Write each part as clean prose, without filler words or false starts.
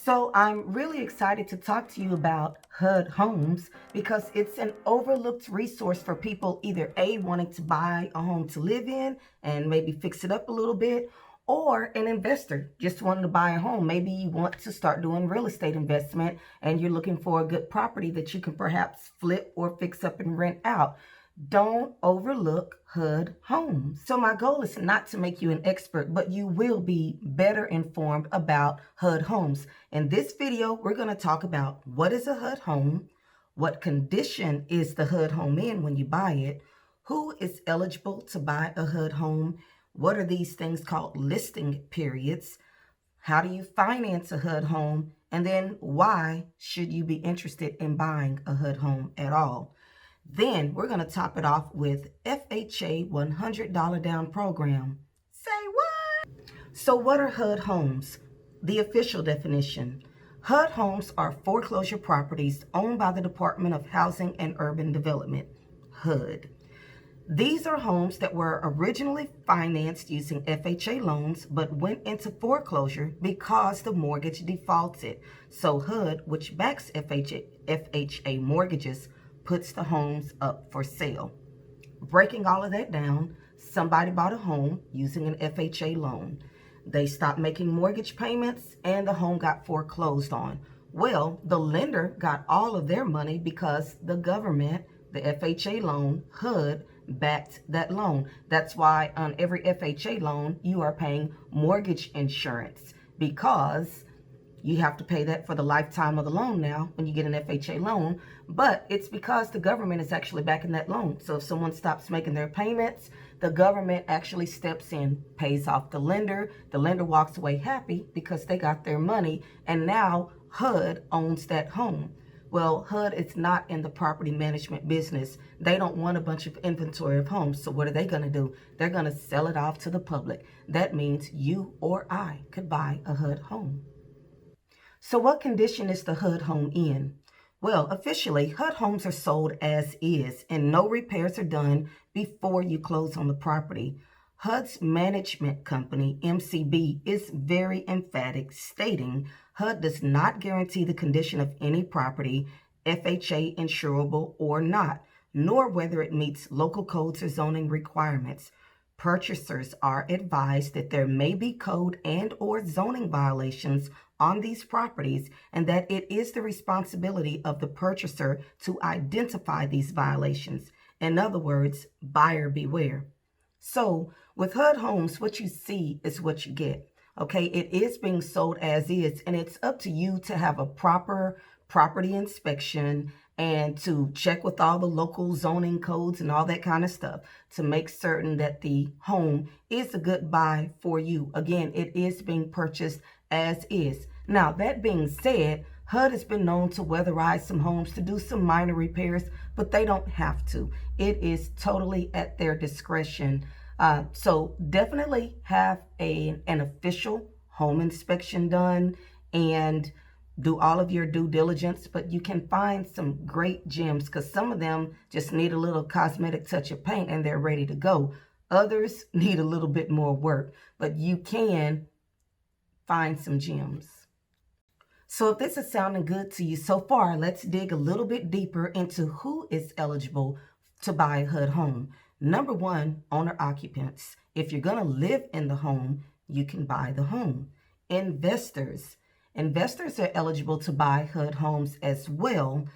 So I'm really excited to talk to you about HUD Homes because it's an overlooked resource for people either A, wanting to buy a home to live in and maybe fix it up a little bit, or an investor just wanting to buy a home. Maybe you want to start doing real estate investment and you're looking for a good property that you can perhaps flip or fix up and rent out. Don't overlook HUD Homes. So my goal is not to make you an expert, but you will be better informed about HUD Homes. In this video, we're going to talk about what is a HUD home, what condition is the HUD home in when you buy it, who is eligible to buy a HUD home, what are these things called listing periods, how do you finance a HUD home, and then why should you be interested in buying a HUD home at all. Then we're going to top it off with FHA $100 down program. Say what? So what are HUD homes? The official definition. HUD homes are foreclosure properties owned by the Department of Housing and Urban Development, HUD. These are homes that were originally financed using FHA loans but went into foreclosure because the mortgage defaulted. So HUD, which backs FHA mortgages, puts the homes up for sale. Breaking all of that down, somebody bought a home using an FHA loan. They stopped making mortgage payments and the home got foreclosed on. Well, the lender got all of their money because the government, the FHA loan, HUD, backed that loan. That's why on every FHA loan, you are paying mortgage insurance because you have to pay that for the lifetime of the loan now when you get an FHA loan, but it's because the government is actually backing that loan. So if someone stops making their payments, the government actually steps in, pays off the lender walks away happy because they got their money, and now HUD owns that home. Well, HUD is not in the property management business. They don't want a bunch of inventory of homes. So what are they going to do? They're going to sell it off to the public. That means you or I could buy a HUD home. So what condition is the HUD home in? Well, officially, HUD homes are sold as is and no repairs are done before you close on the property. HUD's management company, MCB, is very emphatic, stating HUD does not guarantee the condition of any property, FHA insurable or not, nor whether it meets local codes or zoning requirements. Purchasers are advised that there may be code and or zoning violations on these properties and that it is the responsibility of the purchaser to identify these violations. In other words, buyer beware. So with HUD Homes, what you see is what you get. Okay, it is being sold as is, and it's up to you to have a proper property inspection and to check with all the local zoning codes and all that kind of stuff to make certain that the home is a good buy for you. Again, it is being purchased as is. Now, that being said, HUD has been known to weatherize some homes to do some minor repairs, but they don't have to. It is totally at their discretion. So definitely have an official home inspection done and do all of your due diligence, but you can find some great gems because some of them just need a little cosmetic touch of paint and they're ready to go. Others need a little bit more work, but you can find some gems. So if this is sounding good to you so far, let's dig a little bit deeper into who is eligible to buy a HUD home. Number one, owner occupants. If you're going to live in the home, you can buy the home. Investors. Investors are eligible to buy HUD homes as well.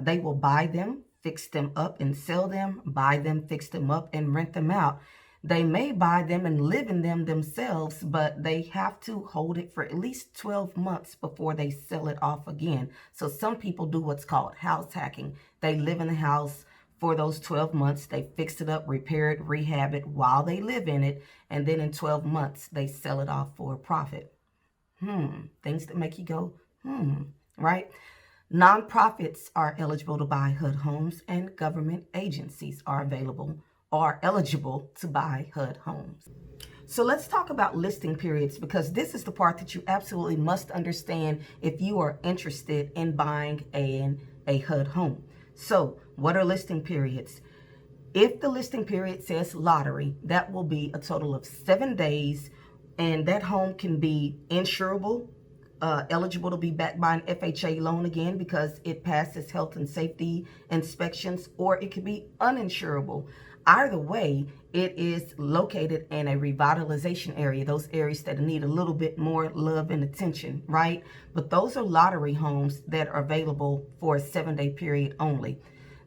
They will buy them, fix them up and sell them, buy them, fix them up and rent them out. They may buy them and live in them themselves, but they have to hold it for at least 12 months before they sell it off again. So some people do what's called house hacking. They live in the house for those 12 months. They fix it up, repair it, rehab it while they live in it. And then in 12 months, they sell it off for a profit. Things that make you go, right? Nonprofits are eligible to buy HUD homes and government agencies are eligible to buy HUD homes. So let's talk about listing periods because this is the part that you absolutely must understand if you are interested in buying a HUD home. So what are listing periods? If the listing period says lottery, that will be a total of 7 days, and that home can be insurable eligible to be backed by an FHA loan again because it passes health and safety inspections, or it could be uninsurable. Either way, it is located in a revitalization area, those areas that need a little bit more love and attention, right? But those are lottery homes that are available for a 7-day period only.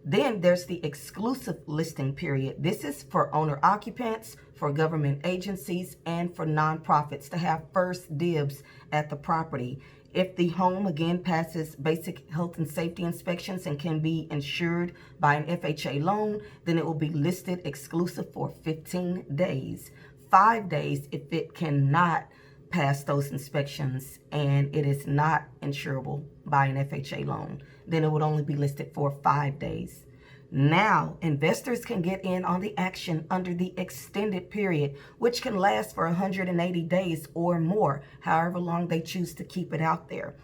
Then there's the exclusive listing period. This is for owner occupants, for government agencies, and for nonprofits to have first dibs at the property. If the home again passes basic health and safety inspections and can be insured by an FHA loan, then it will be listed exclusive for 15 days. 5 days if it cannot pass those inspections and it is not insurable by an FHA loan, then it would only be listed for 5 days. Now, investors can get in on the action under the extended period, which can last for 180 days or more, however long they choose to keep it out there.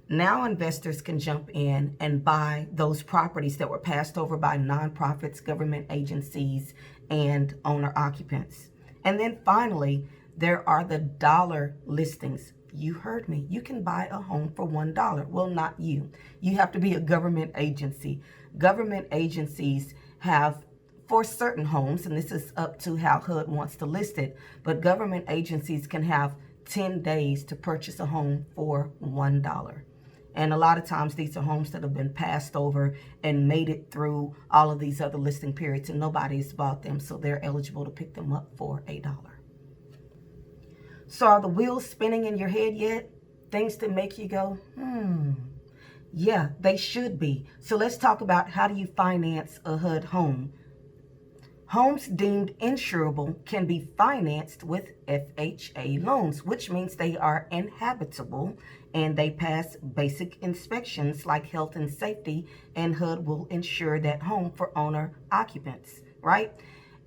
Now investors can jump in and buy those properties that were passed over by nonprofits, government agencies, and owner occupants. And then finally, there are the dollar listings. You heard me. You can buy a home for $1. Well, not you. You have to be a government agency. Government agencies have, for certain homes, and this is up to how HUD wants to list it, but government agencies can have 10 days to purchase a home for $1. And a lot of times these are homes that have been passed over and made it through all of these other listing periods and nobody's bought them, so they're eligible to pick them up for $1. So are the wheels spinning in your head yet? Things that make you go, yeah, they should be. So let's talk about, how do you finance a HUD home? Homes deemed insurable can be financed with FHA loans, which means they are inhabitable and they pass basic inspections like health and safety, and HUD will insure that home for owner occupants, right?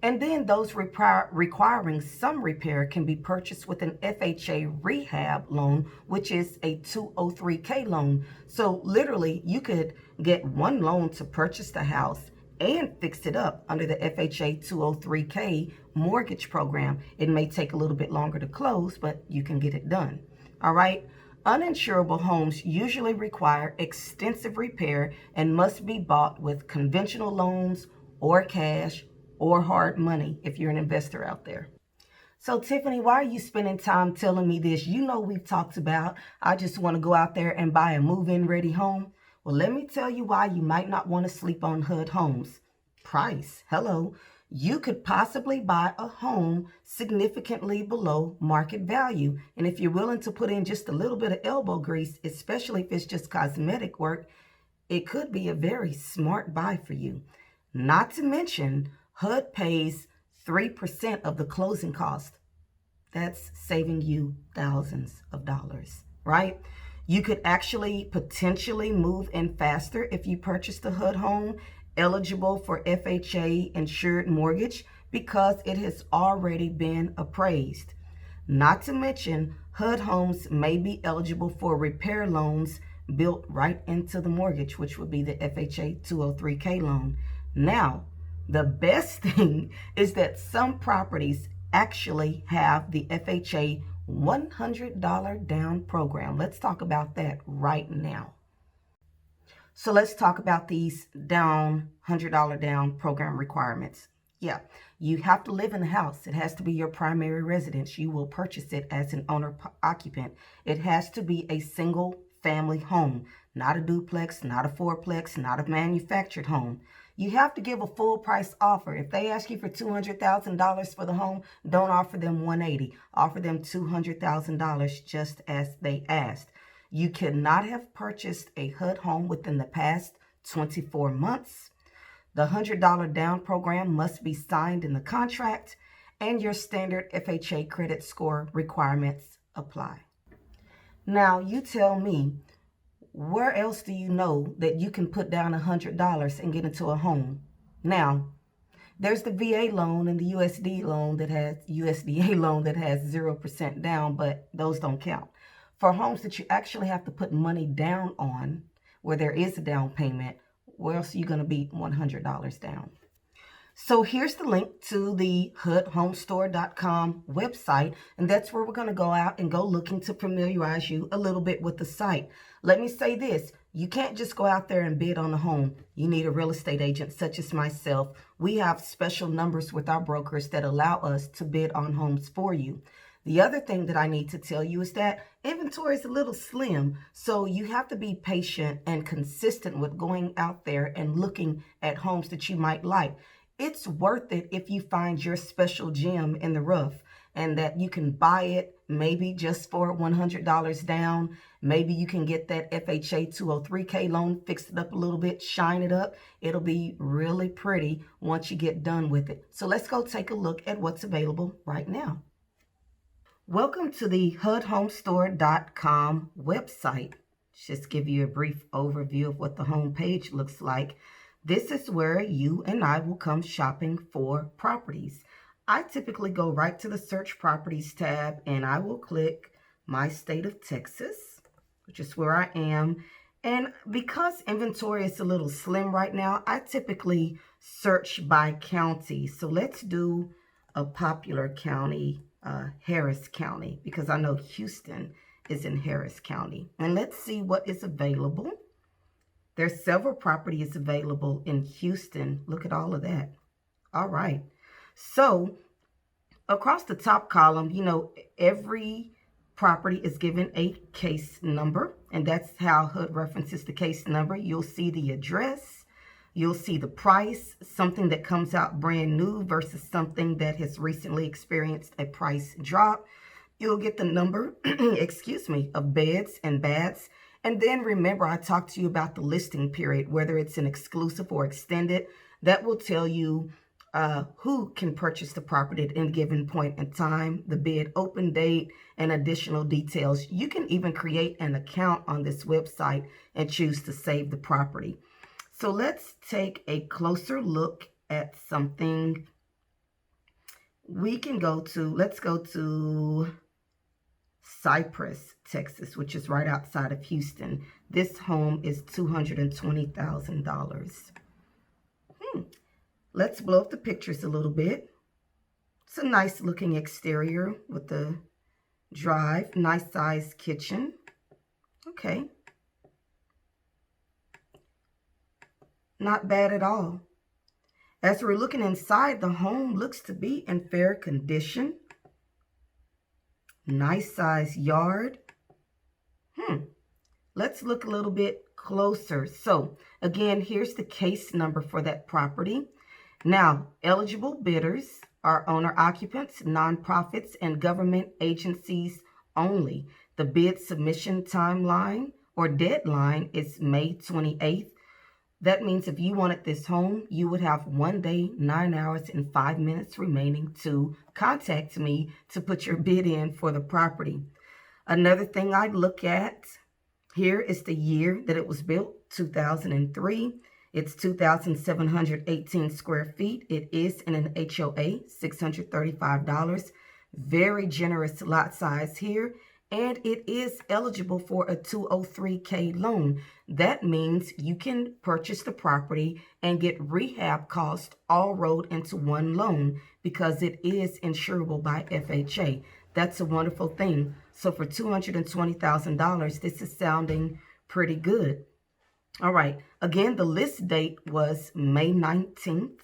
And then those requiring some repair can be purchased with an FHA rehab loan, which is a 203K loan. So literally, you could get one loan to purchase the house and fix it up under the FHA 203K mortgage program. It may take a little bit longer to close, but you can get it done. All right. Uninsurable homes usually require extensive repair and must be bought with conventional loans or cash or hard money if you're an investor out there. So Tiffany, why are you spending time telling me this? You know we've talked about, I just want to go out there and buy a move-in ready home. Well, let me tell you why you might not want to sleep on HUD Homes. Price. Hello. You could possibly buy a home significantly below market value. And if you're willing to put in just a little bit of elbow grease, especially if it's just cosmetic work, it could be a very smart buy for you. Not to mention, HUD pays 3% of the closing cost. That's saving you thousands of dollars, right? You could actually potentially move in faster if you purchase the HUD home eligible for FHA insured mortgage because it has already been appraised. Not to mention, HUD homes may be eligible for repair loans built right into the mortgage, which would be the FHA 203K loan. Now, the best thing is that some properties actually have the FHA $100 down program. Let's talk about that right now. So let's talk about these $100 down program requirements. Yeah, you have to live in the house. It has to be your primary residence. You will purchase it as an owner occupant. It has to be a single family home, not a duplex, not a fourplex, not a manufactured home. You have to give a full price offer. If they ask you for $200,000 for the home, don't offer them $180,000. Offer them $200,000 just as they asked. You cannot have purchased a HUD home within the past 24 months. The $100 down program must be signed in the contract, and your standard FHA credit score requirements apply. Now, you tell me, where else do you know that you can put down $100 and get into a home? Now, there's the VA loan and the USDA loan that has 0% down, but those don't count. For homes that you actually have to put money down on, where there is a down payment, where else are you going to be $100 down? So here's the link to the HUDHomestore.com website, and that's where we're going to go out and go looking to familiarize you a little bit with the site. Let me say this. You can't just go out there and bid on a home. You need a real estate agent such as myself. We have special numbers with our brokers that allow us to bid on homes for you. The other thing that I need to tell you is that inventory is a little slim, so you have to be patient and consistent with going out there and looking at homes that you might like. It's worth it if you find your special gem in the rough and that you can buy it maybe just for $100 down. Maybe you can get that FHA 203K loan, fix it up a little bit, shine it up. It'll be really pretty once you get done with it. So let's go take a look at what's available right now. Welcome to the HUDHomestore.com website. Just give you a brief overview of what the home page looks like. This is where you and I will come shopping for properties. I typically go right to the search properties tab and I will click my state of Texas, which is where I am. And because inventory is a little slim right now, I typically search by county. So let's do a popular county, Harris County, because I know Houston is in Harris County. And let's see what is available. There's several properties available in Houston. Look at all of that. All right. So across the top column, you know, every property is given a case number, and that's how HUD references the case number. You'll see the address. You'll see the price, something that comes out brand new versus something that has recently experienced a price drop. You'll get the number, excuse me, of beds and baths. And then remember, I talked to you about the listing period, whether it's an exclusive or extended. That will tell you who can purchase the property at any given point in time, the bid open date, and additional details. You can even create an account on this website and choose to save the property. So let's take a closer look at something. We can go to, let's go to Cypress, Texas, which is right outside of Houston. This home is $220,000. Let's blow up the pictures a little bit. It's a nice looking exterior with the drive, nice sized kitchen. Okay. Not bad at all. As we're looking inside, the home looks to be in fair condition. Nice size yard. Let's look a little bit closer. So again, here's the case number for that property. Now, eligible bidders are owner occupants, nonprofits, and government agencies only. The bid submission timeline or deadline is May 28th. That means if you wanted this home, you would have 1 day, 9 hours, and 5 minutes remaining to contact me to put your bid in for the property. Another thing I'd look at here is the year that it was built, 2003. It's 2,718 square feet. It is in an HOA, $635. Very generous lot size here. And it is eligible for a 203K loan. That means you can purchase the property and get rehab costs all rolled into one loan because it is insurable by FHA. That's a wonderful thing. So for $220,000, this is sounding pretty good. All right. Again, the list date was May 19th.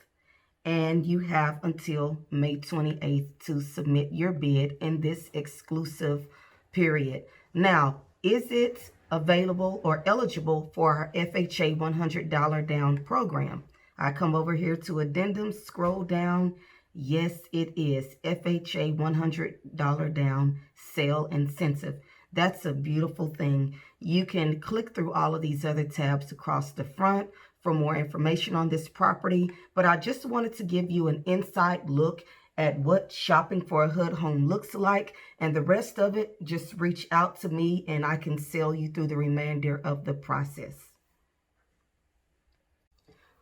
And you have until May 28th to submit your bid in this exclusive period. Now, is it available or eligible for our FHA $100 down program? I come over here to addendum, scroll down. Yes, it is. FHA $100 down sale incentive. That's a beautiful thing. You can click through all of these other tabs across the front for more information on this property, but I just wanted to give you an inside look at what shopping for a HUD home looks like, and the rest of it, just reach out to me and I can sell you through the remainder of the process.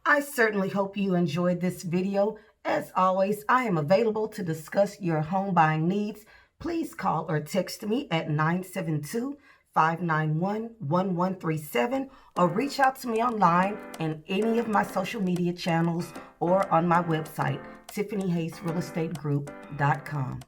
I certainly hope you enjoyed this video. As always, I am available to discuss your home buying needs. Please call or text me at 972 591-1137, or reach out to me online in any of my social media channels or on my website, tiffanyhayesrealestategroup.com.